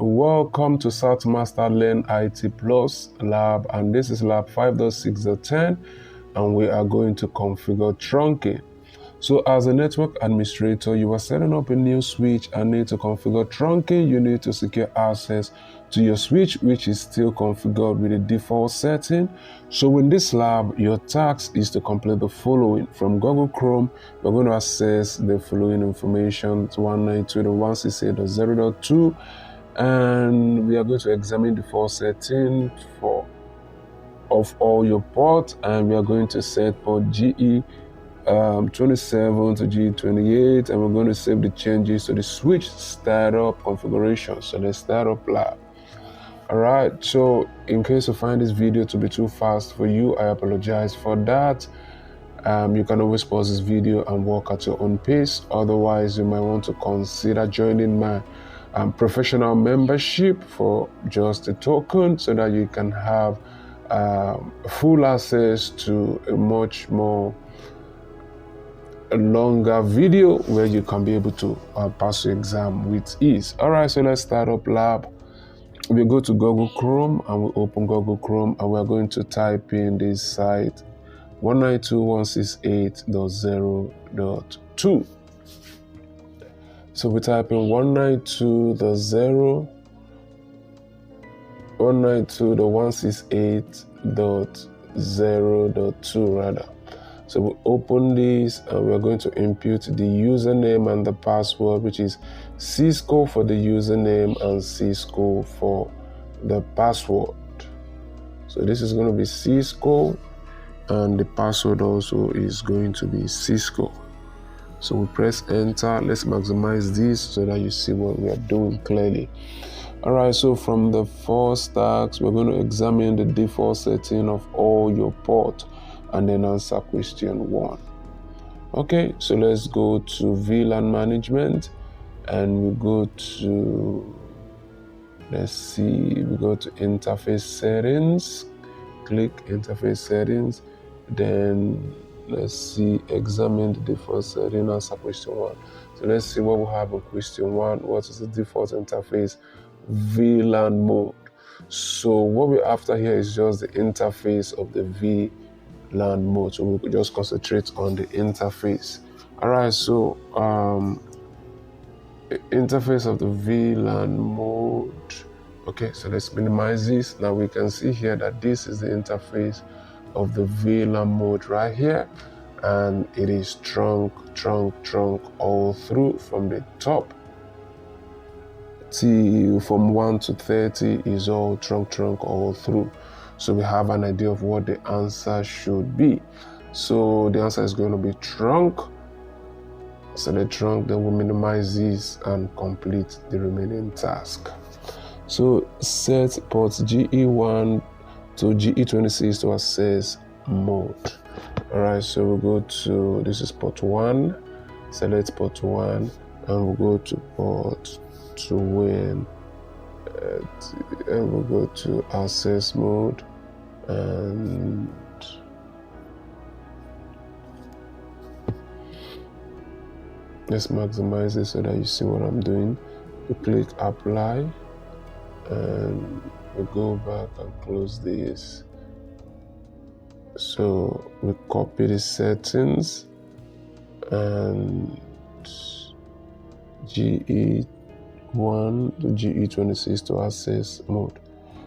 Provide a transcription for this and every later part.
Welcome to South Master Learn IT Plus Lab, and this is Lab 5.6.10, and we are going to configure trunking. So as a network administrator, you are setting up a new switch and need to configure trunking. You need to secure access to your switch, which is still configured with the default setting. So in this lab, your task is to complete the following. From Google Chrome, we're going to access the following information to 192.168.0.2, and we are going to examine the default setting of all your ports, and we are going to set port GE 27 to G28, and we're going to save the changes to the switch startup configuration. So let's start up lab. All right, so in case you find this video to be too fast for you, I apologize for that. You can always pause this video and walk at your own pace. Otherwise, you might want to consider joining my professional membership for just a token, so that you can have full access to a much more longer video where you can be able to pass your exam with ease. All right, so let's start up lab. We go to Google Chrome and we open Google Chrome, and we're going to type in this site 192.168.0.2. So we type in 192.168.0.2 rather. So we open this and we're going to input the username and the password, which is Cisco for the username and Cisco for the password. So this is going to be Cisco, and the password also is going to be Cisco. So we press enter. Let's maximize this so that you see what we are doing clearly. All right, so from the first task, we're going to examine the default setting of all your ports and then answer question 1. Okay, so let's go to VLAN management, and we go to, we go to interface settings, click interface settings, then examine the default setting, answer question 1. So let's see what we have in question 1. What is the default interface? VLAN mode. So what we're after here is just the interface of the VLAN mode. So we could just concentrate on the interface. All right, so interface of the VLAN mode. Okay, so let's minimize this. Now we can see here that this is the interface of the VLAN mode right here, and it is trunk all through from the top till from 1 to 30 is all trunk all through. So we have an idea of what the answer should be. So the answer is going to be trunk. So the trunk, then we'll minimize this and complete the remaining task. So set port GE1 to GE26 to access mode. All right, so we'll go to, this is port 1, select port 1, and we'll go to port 2 and we'll go to access mode, and let's maximize it so that you see what I'm doing. We click apply, and we go back and close this. So we copy the settings and GE1 to GE26 to access mode.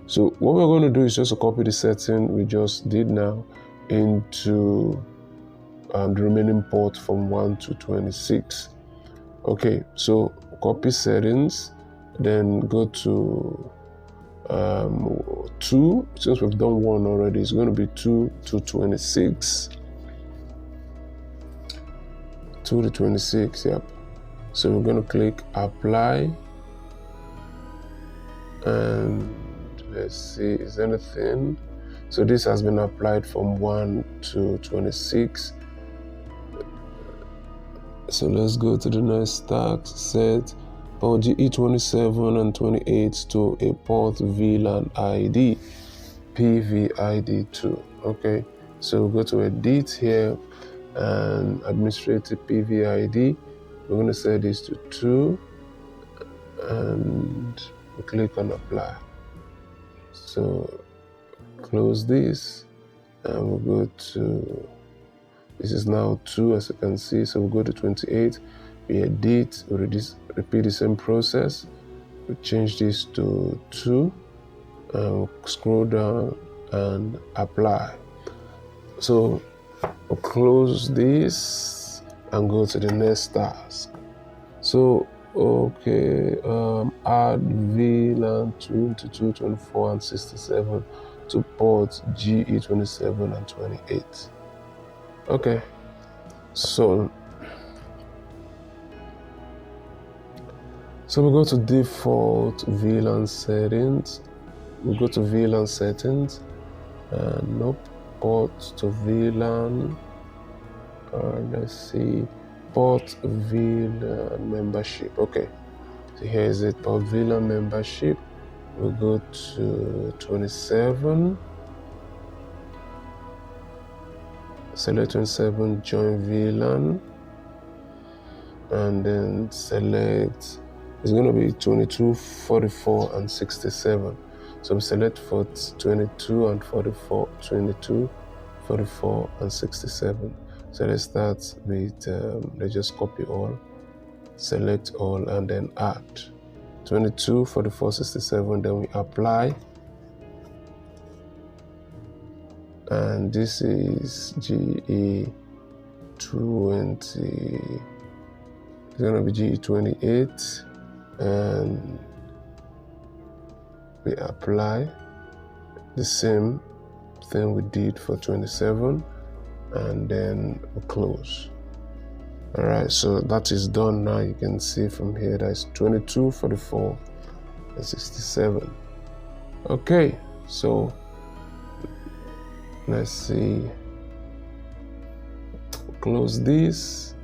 So what we're going to do is just to copy the setting we just did now into the remaining port from 1 to 26. Okay, so copy settings, then go to 2. Since we've done 1 already, it's going to be 2 to 26. 2 to 26, yep. So we're going to click apply, and let's see, is there anything? So this has been applied from 1 to 26. So let's go to the next task, set port GE27 and 28 to a port VLAN ID, PVID2. Okay, so we'll go to edit here and administrative PVID. We're going to set this to 2, and we click on apply. So close this and we'll go to, this is now 2 as you can see, so we'll go to 28, we edit, we repeat the same process, we change this to 2 and we'll scroll down and apply. So we'll close this and go to the next task. So okay, add VLAN 22, 24 and 67 to ports GE 27 and 28. Okay, so we go to default VLAN settings. We go to VLAN settings and nope, port to VLAN. Let's see, port VLAN membership. Okay, so here is it, port VLAN membership. We go to 27. Select 27, join VLAN, and then select, it's going to be 22, 44, and 67. So we select for 22 and 44, 22, 44, and 67. So let's start with, let's just copy all, select all, and then add 22, 44, 67, then we apply. And this is GE 20, it's going to be GE 28, and we apply the same thing we did for 27, and then we close. All right, so that is done now. You can see from here that's 22, 44, and 67. Okay, so let's see, close this,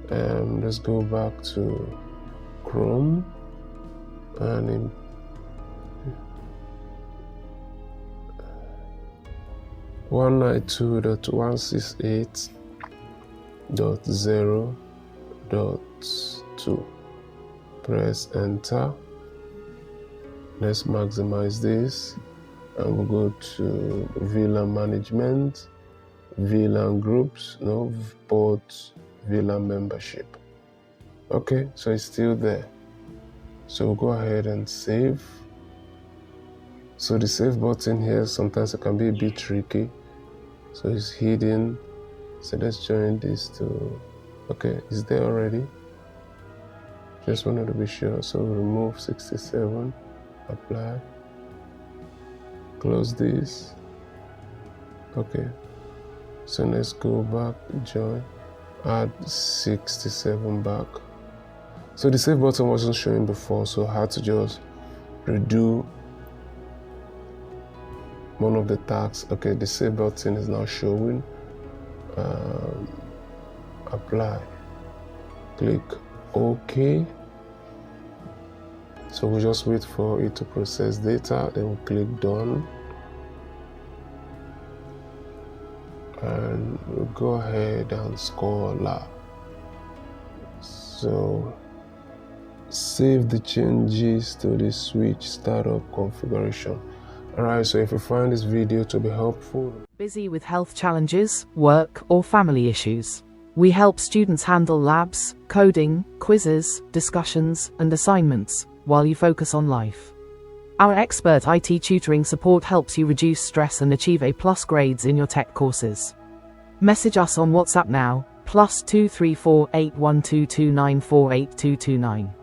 and let's go back to Chrome and in .192.168.0.2. Press enter. Let's maximize this. And we'll go to VLAN management, VLAN groups, no, port VLAN membership. Okay, so it's still there. So we'll go ahead and save. So the save button here, sometimes it can be a bit tricky. So it's hidden. So let's join this to, okay, it's there already. Just wanted to be sure. So remove 67, apply. Close this. Okay, so let's go back, join, add 67 back. So the save button wasn't showing before, so I had to just redo one of the tasks. Okay, the save button is now showing. Apply, click OK. So we'll just wait for it to process data, then we'll click done. And we'll go ahead and score lab. So save the changes to the switch startup configuration. Alright, so if you find this video to be helpful, busy with health challenges, work, or family issues, we help students handle labs, coding, quizzes, discussions, and assignments while you focus on life. Our expert IT tutoring support helps you reduce stress and achieve A+ grades in your tech courses. Message us on WhatsApp now, +234 8122948229.